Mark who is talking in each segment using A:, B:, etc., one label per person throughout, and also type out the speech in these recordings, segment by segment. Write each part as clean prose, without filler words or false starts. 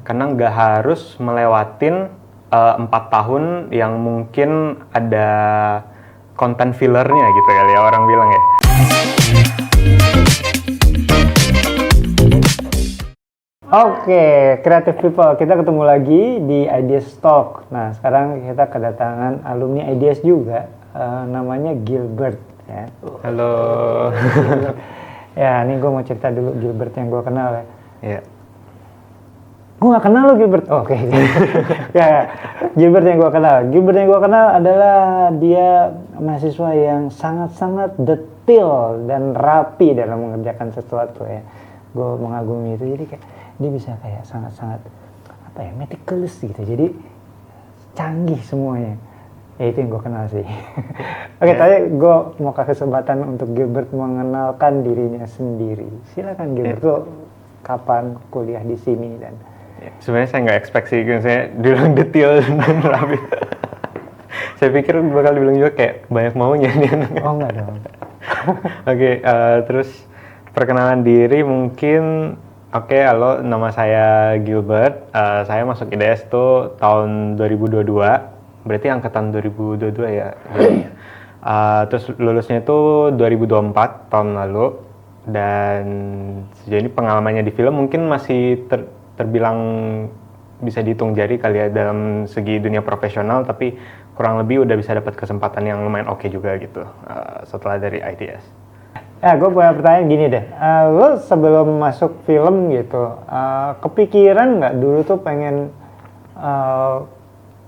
A: Karena nggak harus melewatin 4 tahun yang mungkin ada konten fillernya gitu kali ya orang bilang ya.
B: Oke, Creative People, kita ketemu lagi di Ideas Talk. Nah, sekarang kita kedatangan alumni Ideas juga, namanya Gilbert. Ya.
A: Halo.
B: Ya, ini gue mau cerita dulu Gilbert yang gue kenal ya.
A: Iya.
B: Gue gak kenal lo Gilbert. Oke. Ya, Gilbert yang gue kenal. Gilbert yang gue kenal adalah dia mahasiswa yang sangat-sangat detail dan rapi dalam mengerjakan sesuatu ya. Gue mengagumi itu, jadi kayak dia bisa kayak sangat-sangat apa ya, meticulous gitu. Jadi canggih semuanya. Ya itu yang gue kenal sih. Oke, tadi gue mau kasih kesempatan untuk Gilbert mengenalkan dirinya sendiri. Silakan Gilbert, lo kapan kuliah di sini dan
A: Sebenarnya saya nggak expect sih, saya bilang detail dan rapi. Saya pikir bakal dibilang juga kayak banyak maunya nih anaknya.
B: oh enggak dong.
A: Oke, terus perkenalan diri mungkin. Oke, halo, nama saya Gilbert. Saya masuk IDS tuh tahun 2022. Berarti angkatan 2022 ya. Terus lulusnya itu 2024 tahun lalu. Dan sejauh ini pengalamannya di film mungkin masih terbilang bisa dihitung jari kali ya dalam segi dunia profesional, tapi kurang lebih udah bisa dapat kesempatan yang lumayan oke juga gitu setelah dari IDS.
B: Ya, gue punya pertanyaan gini deh. Lo sebelum masuk film gitu, kepikiran nggak dulu tuh pengen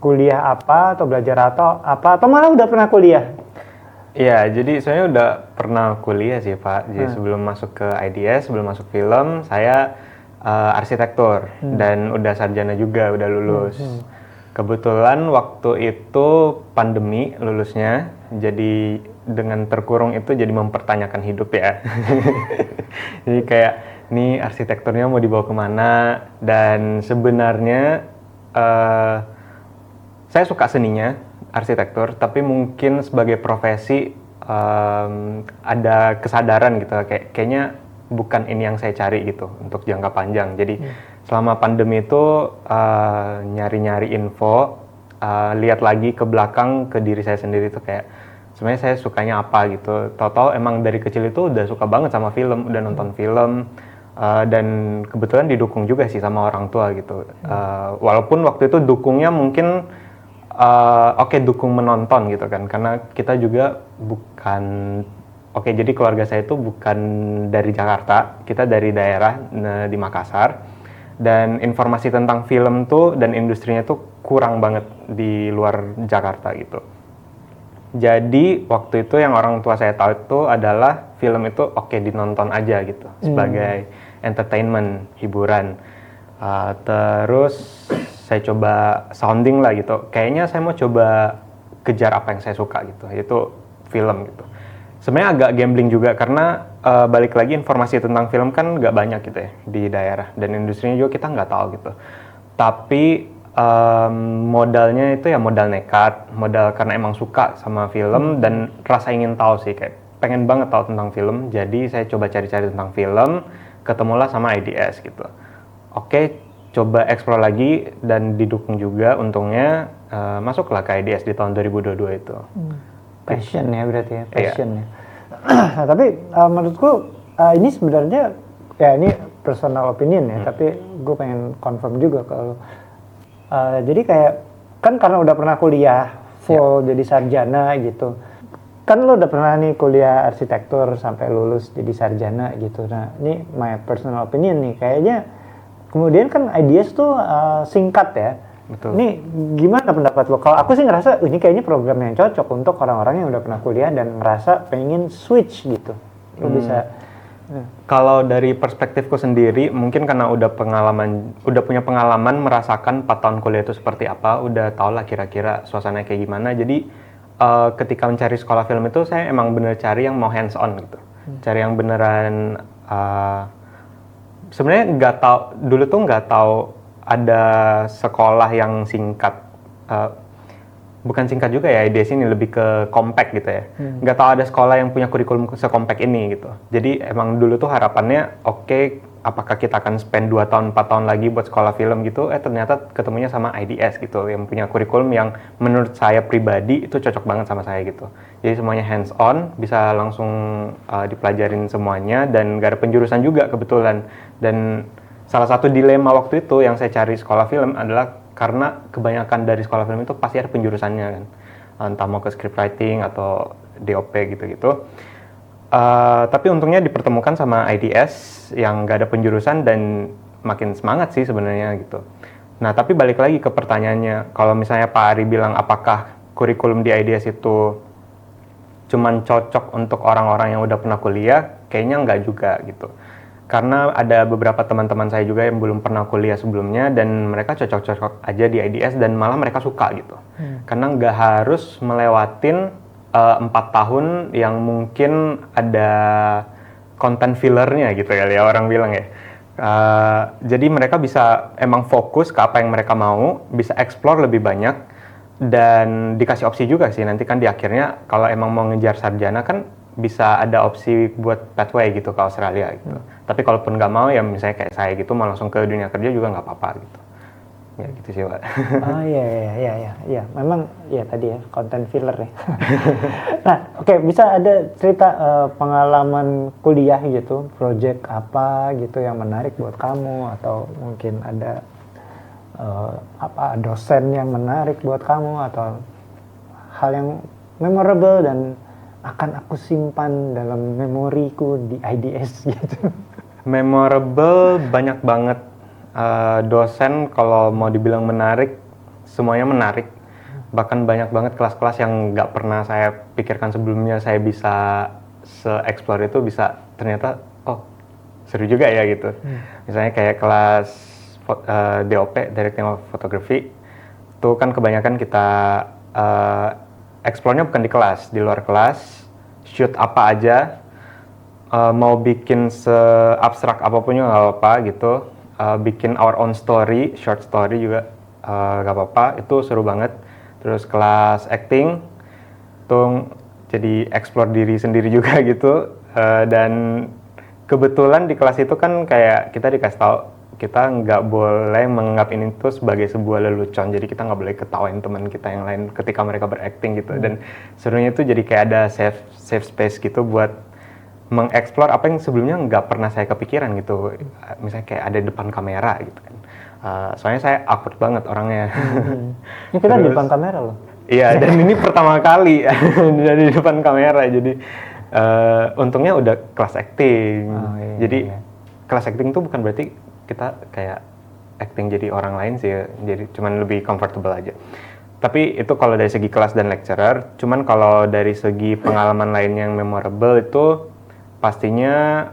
B: kuliah apa atau belajar atau malah udah pernah kuliah?
A: Iya, jadi saya udah pernah kuliah sih Pak. Jadi sebelum masuk ke IDS, sebelum masuk film, saya arsitektur dan udah sarjana juga, udah lulus. Kebetulan waktu itu pandemi lulusnya, jadi dengan terkurung itu jadi mempertanyakan hidup ya. Jadi kayak, nih arsitekturnya mau dibawa kemana, dan sebenarnya saya suka seninya, arsitektur, tapi mungkin sebagai profesi ada kesadaran gitu, kayaknya bukan ini yang saya cari gitu untuk jangka panjang. Jadi selama pandemi itu nyari-nyari info, lihat lagi ke belakang ke diri saya sendiri tuh kayak sebenarnya saya sukanya apa gitu. Tahu-tahu emang dari kecil itu udah suka banget sama film, udah nonton film, dan kebetulan didukung juga sih sama orang tua gitu. Walaupun waktu itu dukungnya mungkin dukung menonton gitu kan, karena kita juga bukan jadi keluarga saya itu bukan dari Jakarta, kita dari daerah di Makassar, dan informasi tentang film tuh dan industrinya tuh kurang banget di luar Jakarta gitu. Jadi waktu itu yang orang tua saya tahu itu adalah film itu dinonton aja gitu sebagai entertainment, hiburan. Terus saya coba sounding lah gitu. Kayaknya saya mau coba kejar apa yang saya suka gitu, yaitu film gitu. Sebenarnya agak gambling juga karena balik lagi informasi tentang film kan nggak banyak gitu ya di daerah, dan industrinya juga kita nggak tahu gitu. Tapi modalnya itu ya modal nekat, modal karena emang suka sama film dan rasa ingin tahu sih, kayak pengen banget tahu tentang film. Jadi saya coba cari-cari tentang film, ketemulah sama IDS gitu. Coba explore lagi dan didukung juga untungnya, masuklah ke IDS di tahun 2022 itu.
B: Passion ya berarti ya, passion ya. Nah, tapi menurutku ini sebenarnya ya ini personal opinion ya, tapi gue pengen confirm juga kalau jadi kayak kan karena udah pernah kuliah full jadi sarjana gitu. Kan lo udah pernah nih kuliah arsitektur sampai lulus jadi sarjana gitu. Nah, ini my personal opinion nih, kayaknya kemudian kan ideas tuh singkat ya.
A: Betul.
B: Ini gimana pendapat lo? Kalau aku sih ngerasa ini kayaknya program yang cocok untuk orang-orang yang udah pernah kuliah dan ngerasa pengen switch gitu. Lo bisa.
A: Kalau dari perspektifku sendiri, mungkin karena udah punya pengalaman merasakan 4 tahun kuliah itu seperti apa, udah tau lah kira-kira suasananya kayak gimana. Jadi ketika mencari sekolah film itu saya emang bener cari yang mau hands on gitu, cari yang beneran. Sebenarnya dulu tuh nggak tahu ada sekolah yang singkat, bukan singkat juga ya, IDS ini lebih ke compact gitu ya. Nggak tahu ada sekolah yang punya kurikulum sekompak ini gitu. Jadi emang dulu tuh harapannya apakah kita akan spend 2 tahun 4 tahun lagi buat sekolah film gitu, ternyata ketemunya sama IDS gitu yang punya kurikulum yang menurut saya pribadi itu cocok banget sama saya gitu. Jadi semuanya hands on, bisa langsung dipelajarin semuanya dan gak ada penjurusan juga kebetulan. Dan salah satu dilema waktu itu yang saya cari sekolah film adalah karena kebanyakan dari sekolah film itu pasti ada penjurusannya kan, entah mau ke scriptwriting atau DOP gitu-gitu. Tapi untungnya dipertemukan sama IDS yang gak ada penjurusan dan makin semangat sih sebenarnya gitu. Nah tapi balik lagi ke pertanyaannya, kalau misalnya Pak Ari bilang apakah kurikulum di IDS itu cuman cocok untuk orang-orang yang udah pernah kuliah, kayaknya enggak juga gitu. Karena ada beberapa teman-teman saya juga yang belum pernah kuliah sebelumnya dan mereka cocok-cocok aja di IDS dan malah mereka suka gitu. Karena nggak harus melewatin 4 tahun yang mungkin ada konten fillernya gitu ya orang bilang ya. Jadi mereka bisa emang fokus ke apa yang mereka mau, bisa explore lebih banyak dan dikasih opsi juga sih nanti kan di akhirnya kalau emang mau ngejar sarjana kan bisa ada opsi buat pathway gitu ke Australia gitu. Tapi kalaupun nggak mau ya misalnya kayak saya gitu mau langsung ke dunia kerja juga nggak apa-apa gitu. Ya gitu sih Pak.
B: Iya. Memang ya tadi ya konten filler ya. Nah, oke, bisa ada cerita pengalaman kuliah gitu, project apa gitu yang menarik buat kamu atau mungkin ada dosen yang menarik buat kamu atau hal yang memorable dan akan aku simpan dalam memoriku di IDS gitu.
A: Memorable banyak banget. Dosen kalau mau dibilang menarik, semuanya menarik. Bahkan banyak banget kelas-kelas yang nggak pernah saya pikirkan sebelumnya saya bisa se-explore itu bisa ternyata seru juga ya gitu. Misalnya kayak kelas DOP, Directing of Photography, itu kan kebanyakan kita explore-nya bukan di kelas, di luar kelas, shoot apa aja, mau bikin se-abstrak apapun juga nggak apa-apa gitu. Bikin our own story, short story juga gak apa-apa, itu seru banget. Terus kelas acting, tuh jadi explore diri sendiri juga gitu. Dan kebetulan di kelas itu kan kayak kita dikasih tahu kita nggak boleh menganggap ini tuh sebagai sebuah lelucon, jadi kita nggak boleh ketawain teman kita yang lain ketika mereka berakting gitu. Dan serunya itu jadi kayak ada safe space gitu buat mengeksplor apa yang sebelumnya nggak pernah saya kepikiran gitu, misalnya kayak ada depan kamera gitu kan. Soalnya saya awkward banget orangnya.
B: Ini kita di depan kamera loh.
A: Iya, dan ini pertama kali dari depan kamera, jadi untungnya udah kelas acting. Jadi kelas acting tuh bukan berarti kita kayak acting jadi orang lain sih, jadi cuman lebih comfortable aja. Tapi itu kalau dari segi kelas dan lecturer. Cuman kalau dari segi pengalaman lain yang memorable itu pastinya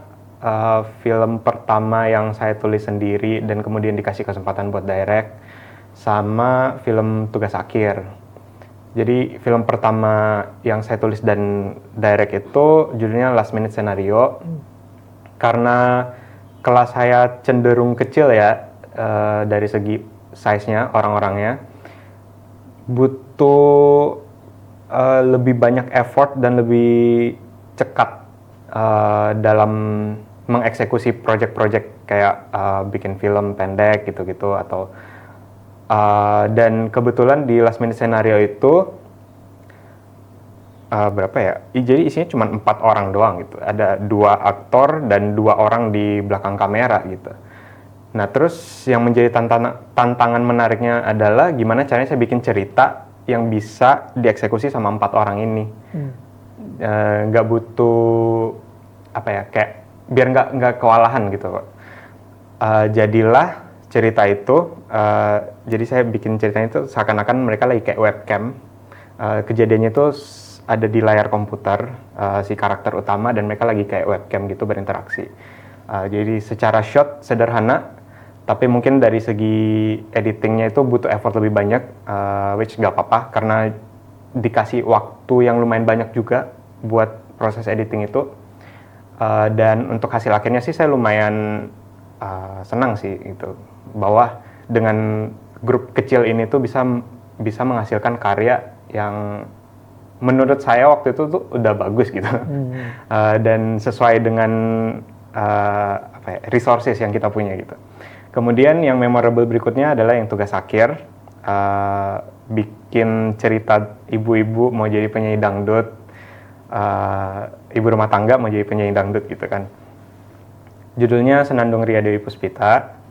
A: film pertama yang saya tulis sendiri dan kemudian dikasih kesempatan buat direct, sama film tugas akhir. Jadi film pertama yang saya tulis dan direct itu judulnya Last Minute Scenario. Karena kelas saya cenderung kecil ya, dari segi size-nya, orang-orangnya butuh lebih banyak effort dan lebih cekat dalam mengeksekusi project-project kayak bikin film pendek gitu-gitu atau dan kebetulan di Last Minute Scenario itu berapa ya? Jadi isinya cuma 4 orang doang gitu. Ada 2 aktor dan 2 orang di belakang kamera gitu. Nah terus yang menjadi tantangan menariknya adalah gimana caranya saya bikin cerita yang bisa dieksekusi sama 4 orang ini. Nggak butuh apa ya, kayak biar nggak kewalahan gitu kok. Jadilah cerita itu, jadi saya bikin ceritanya itu seakan-akan mereka lagi kayak webcam. Kejadiannya itu ada di layar komputer, si karakter utama dan mereka lagi kayak webcam gitu berinteraksi. Jadi secara shot sederhana, tapi mungkin dari segi editingnya itu butuh effort lebih banyak, which nggak apa-apa karena dikasih waktu yang lumayan banyak juga buat proses editing itu. Dan untuk hasil akhirnya sih saya lumayan senang sih gitu, bahwa dengan grup kecil ini tuh bisa menghasilkan karya yang menurut saya waktu itu tuh udah bagus gitu. Dan sesuai dengan resources yang kita punya gitu. Kemudian yang memorable berikutnya adalah yang tugas akhir, bikin cerita ibu-ibu mau jadi penyanyi dangdut, ibu rumah tangga mau jadi penyanyi dangdut gitu kan. Judulnya Senandung Ria Dewi Puspita,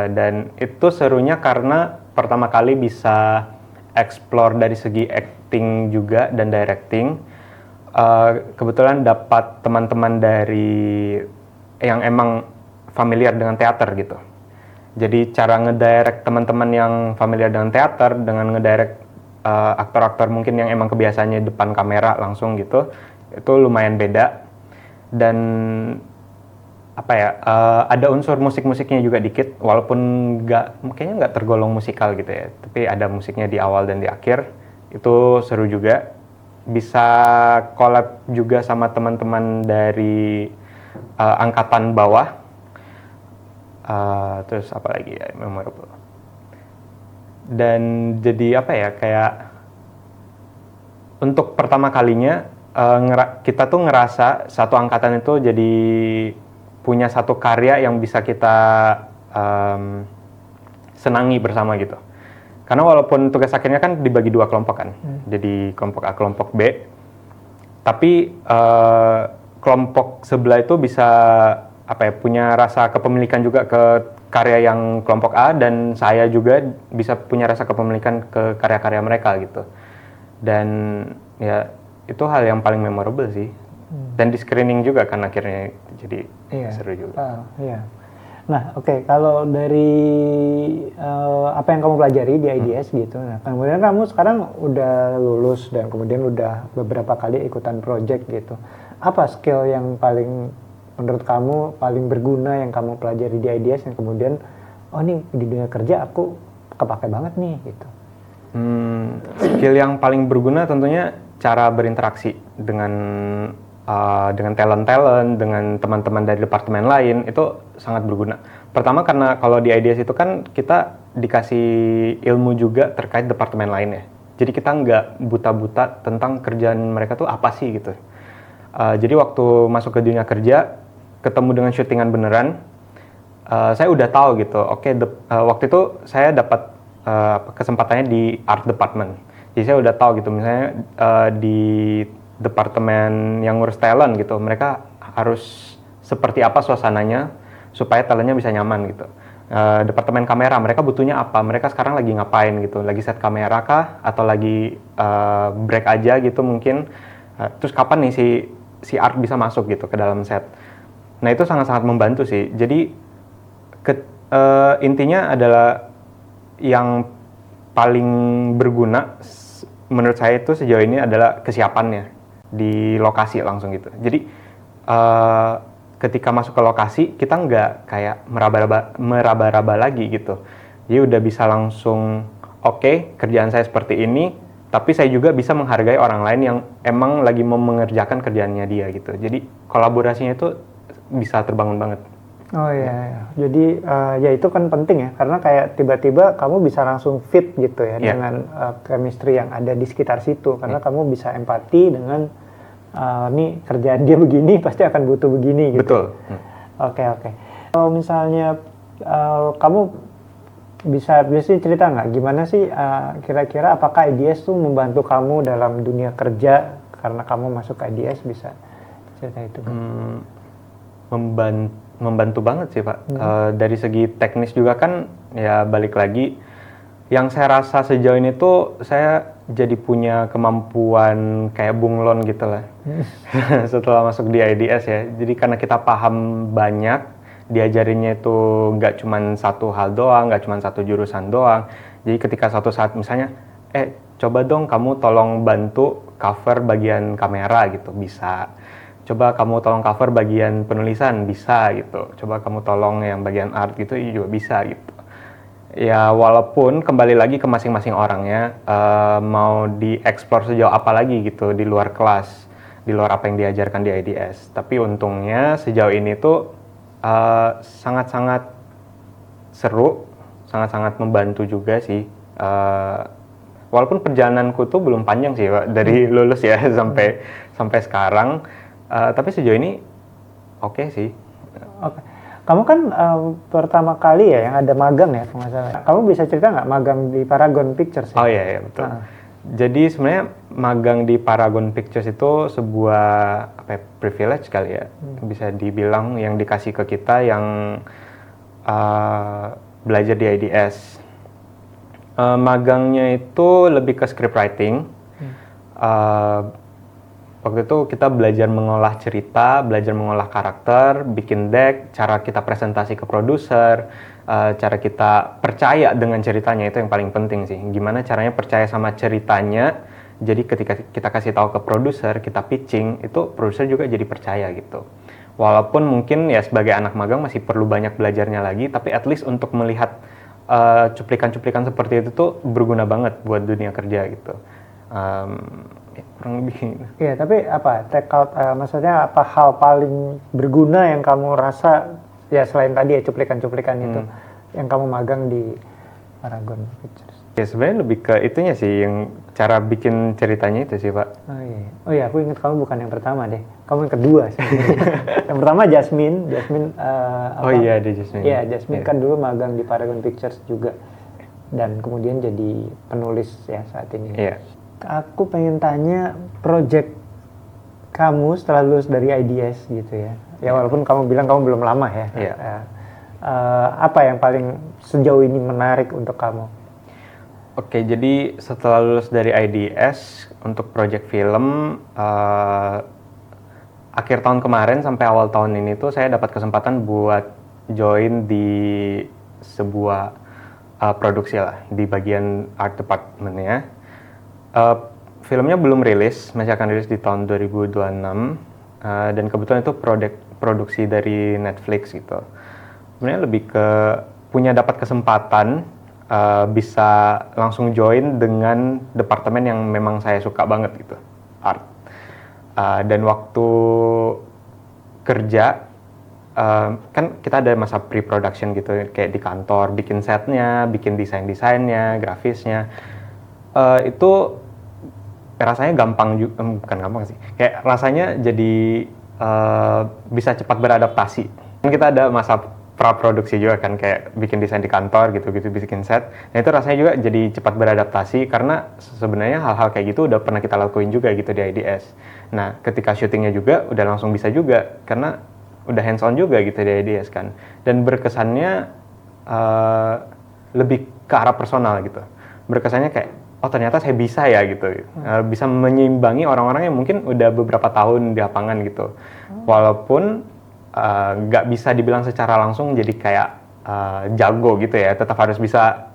A: dan itu serunya karena pertama kali bisa explore dari segi acting juga dan directing. Kebetulan dapat teman-teman dari yang emang familiar dengan teater gitu. Jadi cara ngedirect teman-teman yang familiar dengan teater dengan ngedirect aktor-aktor mungkin yang emang kebiasaannya depan kamera langsung gitu, itu lumayan beda. Dan ada unsur musik-musiknya juga dikit, walaupun kayaknya nggak tergolong musikal gitu ya, tapi ada musiknya di awal dan di akhir. Itu seru juga, bisa collab juga sama teman-teman dari angkatan bawah. Terus apa lagi ya memorable, dan jadi kayak untuk pertama kalinya kita tuh ngerasa satu angkatan itu jadi punya satu karya yang bisa kita senangi bersama gitu. Karena walaupun tugas akhirnya kan dibagi 2 kelompok kan, jadi kelompok A, kelompok B. Tapi kelompok sebelah itu bisa punya rasa kepemilikan juga ke karya yang kelompok A, dan saya juga bisa punya rasa kepemilikan ke karya-karya mereka gitu. Dan ya itu hal yang paling memorable sih. Dan di screening juga kan akhirnya, jadi seru juga.
B: Iya. Nah, oke, kalau dari apa yang kamu pelajari di IDS gitu, nah kemudian kamu sekarang udah lulus dan kemudian udah beberapa kali ikutan project gitu. Apa skill yang paling menurut kamu paling berguna yang kamu pelajari di IDS yang kemudian nih di dunia kerja aku kepake banget nih gitu?
A: Skill yang paling berguna tentunya cara berinteraksi dengan talent-talent, dengan teman-teman dari departemen lain, itu sangat berguna. Pertama karena kalau di IDS itu kan kita dikasih ilmu juga terkait departemen lainnya. Jadi kita nggak buta-buta tentang kerjaan mereka tuh apa sih gitu. Jadi waktu masuk ke dunia kerja, ketemu dengan syutingan beneran, saya udah tahu gitu. Waktu itu saya dapat kesempatannya di art department. Jadi saya udah tahu gitu, misalnya di departemen yang ngurus talent gitu, mereka harus seperti apa suasananya supaya talentnya bisa nyaman gitu. Departemen kamera, mereka butuhnya apa, mereka sekarang lagi ngapain gitu, lagi set kamera kah atau lagi break aja gitu mungkin. Terus kapan nih si art bisa masuk gitu ke dalam set. Nah itu sangat-sangat membantu sih. Jadi intinya adalah yang paling berguna menurut saya itu sejauh ini adalah kesiapannya di lokasi langsung gitu. Jadi ketika masuk ke lokasi kita nggak kayak meraba-raba lagi gitu. Jadi udah bisa langsung kerjaan saya seperti ini, tapi saya juga bisa menghargai orang lain yang emang lagi mau mengerjakan kerjaannya dia gitu. Jadi kolaborasinya itu bisa terbangun banget.
B: Oh iya. Jadi ya itu kan penting ya, karena kayak tiba-tiba kamu bisa langsung fit gitu ya dengan chemistry yang ada di sekitar situ, karena kamu bisa empati dengan nih kerjaan dia begini pasti akan butuh begini gitu.
A: Betul.
B: Oke. Kalau misalnya kamu bisa cerita nggak gimana sih kira-kira apakah IDS tuh membantu kamu dalam dunia kerja karena kamu masuk ke IDS, bisa cerita itu?
A: Membantu banget sih Pak. Dari segi teknis juga kan ya balik lagi, yang saya rasa sejauh ini tuh saya jadi punya kemampuan kayak bunglon gitu lah. Setelah masuk di IDS ya, jadi karena kita paham banyak, diajarinnya itu nggak cuma satu hal doang, nggak cuma satu jurusan doang. Jadi ketika suatu saat misalnya, coba dong kamu tolong bantu cover bagian kamera gitu, bisa. Coba kamu tolong cover bagian penulisan, bisa gitu. Coba kamu tolong yang bagian art gitu juga bisa gitu. Ya walaupun kembali lagi ke masing-masing orangnya, mau dieksplor sejauh apa lagi gitu di luar kelas, di luar apa yang diajarkan di IDS. Tapi untungnya sejauh ini tuh sangat-sangat seru, sangat-sangat membantu juga sih. Walaupun perjalananku tuh belum panjang sih Pak, dari lulus ya sampai sekarang. Tapi sejauh ini oke sih.
B: Oke. Kamu kan pertama kali ya yang ada magang ya, kalau nggak salah. Kamu bisa cerita nggak magang di Paragon Pictures? Ya?
A: Oh iya betul. Jadi sebenarnya magang di Paragon Pictures itu sebuah privilege kali ya, bisa dibilang yang dikasih ke kita yang belajar di IDS. Magangnya itu lebih ke script writing. Waktu itu kita belajar mengolah cerita, belajar mengolah karakter, bikin deck, cara kita presentasi ke produser, cara kita percaya dengan ceritanya, itu yang paling penting sih. Gimana caranya percaya sama ceritanya, jadi ketika kita kasih tahu ke produser, kita pitching, itu produser juga jadi percaya gitu. Walaupun mungkin ya sebagai anak magang masih perlu banyak belajarnya lagi, tapi at least untuk melihat cuplikan-cuplikan seperti itu tuh berguna banget buat dunia kerja gitu. Ya, kurang lebih.
B: Iya, tapi apa take out, maksudnya apa hal paling berguna yang kamu rasa ya selain tadi ya cuplikan-cuplikan itu yang kamu magang di Paragon Pictures?
A: Ya sebenarnya lebih ke itunya sih, yang cara bikin ceritanya itu sih Pak.
B: Oh iya, aku ingat kamu bukan yang pertama deh, kamu yang kedua sih. Yang pertama Jasmine.
A: Oh iya, ada Jasmine.
B: Iya, Jasmine kan dulu magang di Paragon Pictures juga dan kemudian jadi penulis ya saat ini.
A: Iya.
B: Aku pengen tanya project kamu setelah lulus dari IDS gitu ya. Ya walaupun kamu bilang kamu belum lama ya.
A: Iya.
B: Apa yang paling sejauh ini menarik untuk kamu?
A: Oke, jadi setelah lulus dari IDS untuk project film, akhir tahun kemarin sampai awal tahun ini tuh saya dapat kesempatan buat join di sebuah produksi lah di bagian art department-nya. Filmnya belum rilis, masih akan rilis di tahun 2026, dan kebetulan itu produksi dari Netflix gitu. Sebenarnya lebih ke punya dapat kesempatan bisa langsung join dengan departemen yang memang saya suka banget gitu, art. Dan waktu kerja kan kita ada masa pre-production gitu, kayak di kantor, bikin setnya, bikin desainnya, grafisnya. Itu rasanya gampang juga, bukan gampang sih, kayak rasanya jadi bisa cepat beradaptasi. Kan kita ada masa pra-produksi juga kan, kayak bikin desain di kantor gitu bikin set. Nah itu rasanya juga jadi cepat beradaptasi karena sebenarnya hal-hal kayak gitu udah pernah kita lakuin juga gitu di IDS. Nah ketika syutingnya juga udah langsung bisa juga karena udah hands on juga gitu di IDS kan. Dan berkesannya lebih ke arah personal gitu. Berkesannya kayak oh ternyata saya bisa ya gitu, bisa menyeimbangi orang-orang yang mungkin udah beberapa tahun di lapangan gitu, walaupun nggak bisa dibilang secara langsung jadi kayak jago gitu ya, tetap harus bisa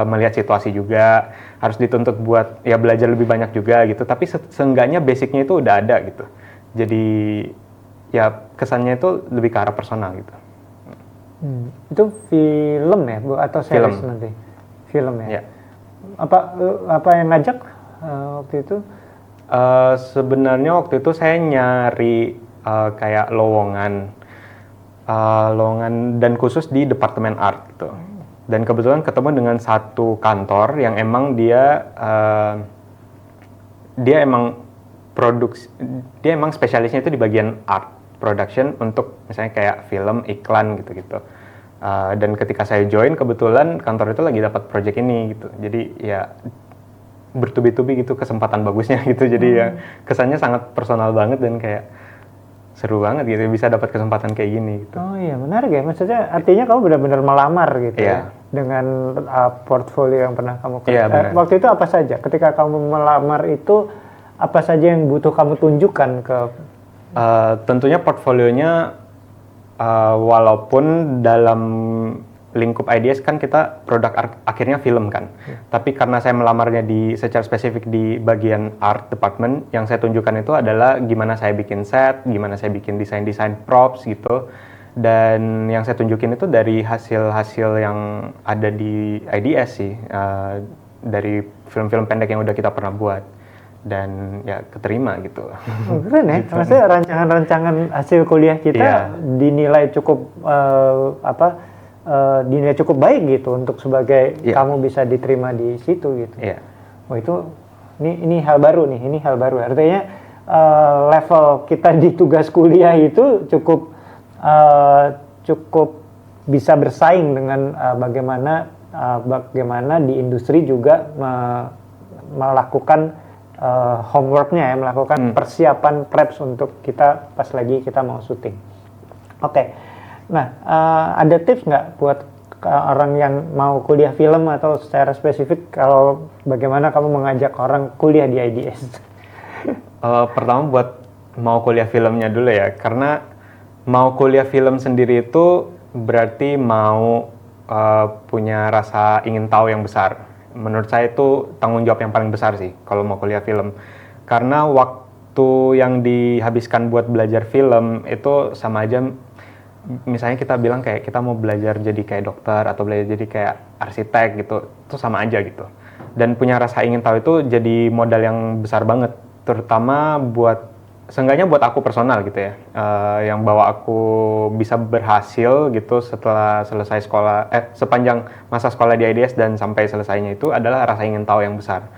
A: melihat situasi juga, harus dituntut buat ya belajar lebih banyak juga gitu, tapi seenggaknya basicnya itu udah ada gitu, jadi ya kesannya itu lebih ke arah personal gitu.
B: Itu film ya Bu atau series nanti? Film ya? Apa yang ngajak waktu itu?
A: Sebenarnya waktu itu saya nyari kayak lowongan dan khusus di departemen art gitu. Dan kebetulan ketemu dengan satu kantor yang emang dia emang spesialisnya itu di bagian art production untuk misalnya kayak film, iklan gitu-gitu. Dan ketika saya join, kebetulan kantor itu lagi dapat project ini gitu. Jadi ya bertubi-tubi gitu kesempatan bagusnya gitu. Jadi ya kesannya sangat personal banget dan kayak seru banget gitu bisa dapat kesempatan kayak gini gitu.
B: Oh iya, menarik ya. Maksudnya artinya kamu benar-benar melamar gitu ya dengan portfolio yang pernah kamu kerjakan. Waktu itu apa saja? Ketika kamu melamar itu apa saja yang butuh kamu tunjukkan ke?
A: Tentunya portfolionya walaupun dalam lingkup IDS kan kita produk akhirnya film kan. Tapi karena saya melamarnya secara spesifik di bagian art department, yang saya tunjukkan itu adalah gimana saya bikin set, gimana saya bikin desain props gitu. Dan yang saya tunjukin itu dari hasil-hasil yang ada di IDS sih, dari film-film pendek yang udah kita pernah buat. Dan ya keterima gitu.
B: Keren ya, gitu. Maksudnya rancangan hasil kuliah kita dinilai cukup dinilai cukup baik gitu untuk sebagai kamu bisa diterima di situ gitu. Wah itu ini hal baru nih, artinya level kita di tugas kuliah itu cukup cukup bisa bersaing dengan bagaimana di industri juga melakukan homeworknya ya, melakukan persiapan preps untuk kita pas lagi kita mau syuting. Oke. Nah, ada tips nggak buat orang yang mau kuliah film atau secara spesifik kalau bagaimana kamu mengajak orang kuliah di IDS?
A: Pertama buat mau kuliah filmnya dulu ya, karena mau kuliah film sendiri itu berarti mau punya rasa ingin tahu yang besar. Menurut saya itu tanggung jawab yang paling besar sih kalau mau kuliah film. Karena waktu yang dihabiskan buat belajar film itu sama aja, misalnya kita bilang kayak kita mau belajar jadi kayak dokter atau belajar jadi kayak arsitek gitu, itu sama aja gitu. Dan punya rasa ingin tahu itu jadi modal yang besar banget, terutama seenggaknya buat aku personal gitu ya, yang bawa aku bisa berhasil gitu setelah selesai sekolah, sepanjang masa sekolah di IDS dan sampai selesainya itu adalah rasa ingin tahu yang besar.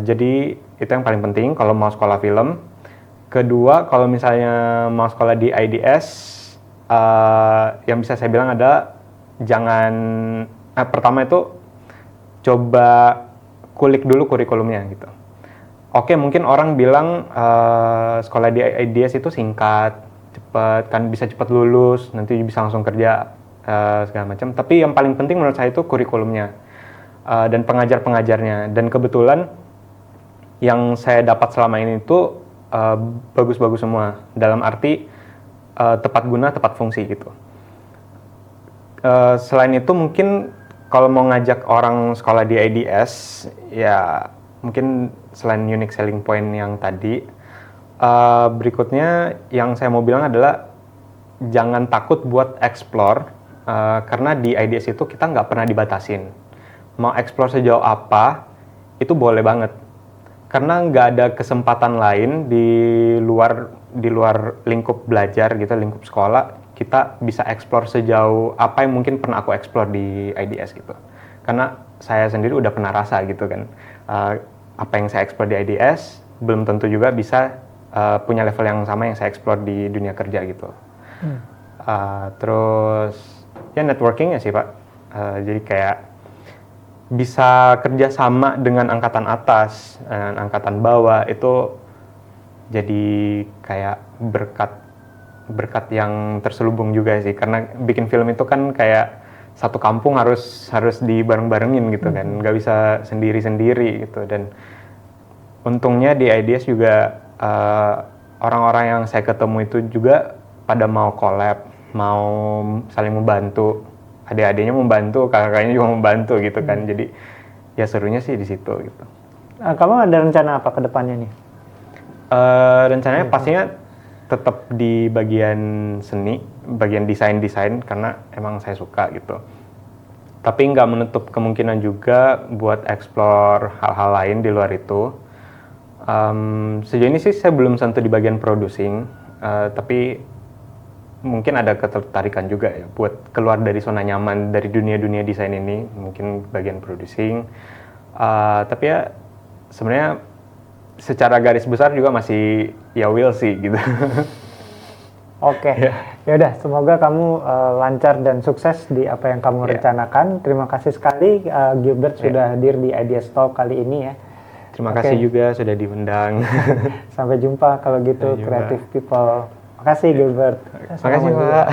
A: Jadi itu yang paling penting kalau mau sekolah film. Kedua, kalau misalnya mau sekolah di IDS, yang bisa saya bilang adalah pertama itu coba kulik dulu kurikulumnya gitu. Oke, mungkin orang bilang sekolah di IDS itu singkat, cepat, kan bisa cepat lulus, nanti bisa langsung kerja, segala macam. Tapi yang paling penting menurut saya itu kurikulumnya dan pengajar-pengajarnya. Dan kebetulan yang saya dapat selama ini itu bagus-bagus semua, dalam arti tepat guna, tepat fungsi gitu. Selain itu mungkin kalau mau ngajak orang sekolah di IDS, ya mungkin selain unique selling point yang tadi, berikutnya yang saya mau bilang adalah jangan takut buat explore, karena di IDS itu kita nggak pernah dibatasin. Mau explore sejauh apa, itu boleh banget. Karena nggak ada kesempatan lain di luar lingkup belajar gitu, lingkup sekolah, kita bisa explore sejauh apa yang mungkin pernah aku explore di IDS gitu. Karena saya sendiri udah pernah rasa gitu kan, apa yang saya explore di IDS belum tentu juga bisa punya level yang sama yang saya explore di dunia kerja gitu. Terus ya networking ya sih Pak, jadi kayak bisa kerja sama dengan angkatan atas dan angkatan bawah, itu jadi kayak berkat yang terselubung juga sih, karena bikin film itu kan kayak satu kampung harus dibareng-barengin gitu kan, nggak bisa sendiri-sendiri gitu. Dan untungnya di IDS juga orang-orang yang saya ketemu itu juga pada mau collab, mau saling membantu, adik-adiknya membantu, kakak-kakaknya juga membantu gitu kan. Jadi ya serunya sih di situ gitu.
B: Kamu ada rencana apa ke depannya nih?
A: Rencananya pastinya tetap di bagian seni, bagian desain karena emang saya suka gitu. Tapi nggak menutup kemungkinan juga buat explore hal-hal lain di luar itu. Sejauh ini sih saya belum sentuh di bagian producing, tapi mungkin ada ketertarikan juga ya buat keluar dari zona nyaman dari dunia desain ini, mungkin bagian producing. Tapi ya sebenarnya secara garis besar juga masih ya will see gitu.
B: Oke, ya udah, semoga kamu lancar dan sukses di apa yang kamu rencanakan. Terima kasih sekali Gilbert sudah hadir di Ideas Talk kali ini ya.
A: Terima kasih juga sudah diundang.
B: Sampai jumpa kalau gitu, Creative People. Makasih Gilbert.
A: Makasih Pak.